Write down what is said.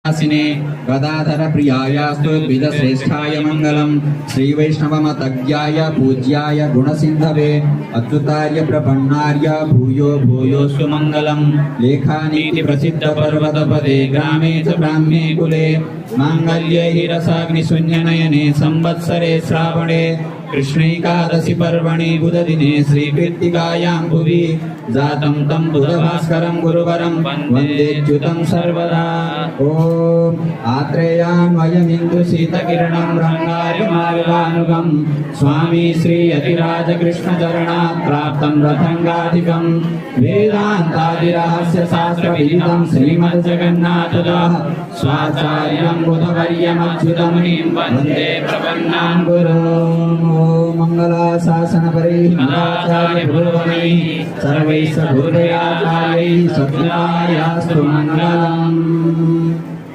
गदाधर प्रियायास्तु द्विजश्रेष्ठाय मंगलम श्री वैष्णवमतज्ञाय पूज्याय गुणसिंधवे अच्युतार्य प्रपन्नार्य भूयो भूयोस्तु मंगलम लेखानीति प्रसिद्ध पर्वतपदे ग्रामे च ब्राह्मे कुले मांगल्ये हिरसाग्निशून्यनयने संवत्सरे श्रावणे कृष्णैकादशि पर्वणि बुधदिने श्रीकृत्तिकायां भुवि जातं तं बुधभास्करं गुरुवरं वन्देच्युतं सर्वदा। ॐ आत्रेयान्वयमिन्दुशीतकिरणं रङ्गारिमाविवानुगं स्वामी श्री यतिराजकृष्णचरणात् प्राप्तं रथङ्गाधिकं वेदान्तादिरहस्यशास्त्रविदितं श्रीमद्जगन्नाथदाः स्वाचार्यं बुधवर्यमच्युतमुनिं वन्दे प्रपन्नां गुरुम्। मंगलाशासनपरैः मदाचार्यपूर्वैः सर्वैः सद्गुरुयाचार्यैः सद्गुणायास्तु मंगलम्।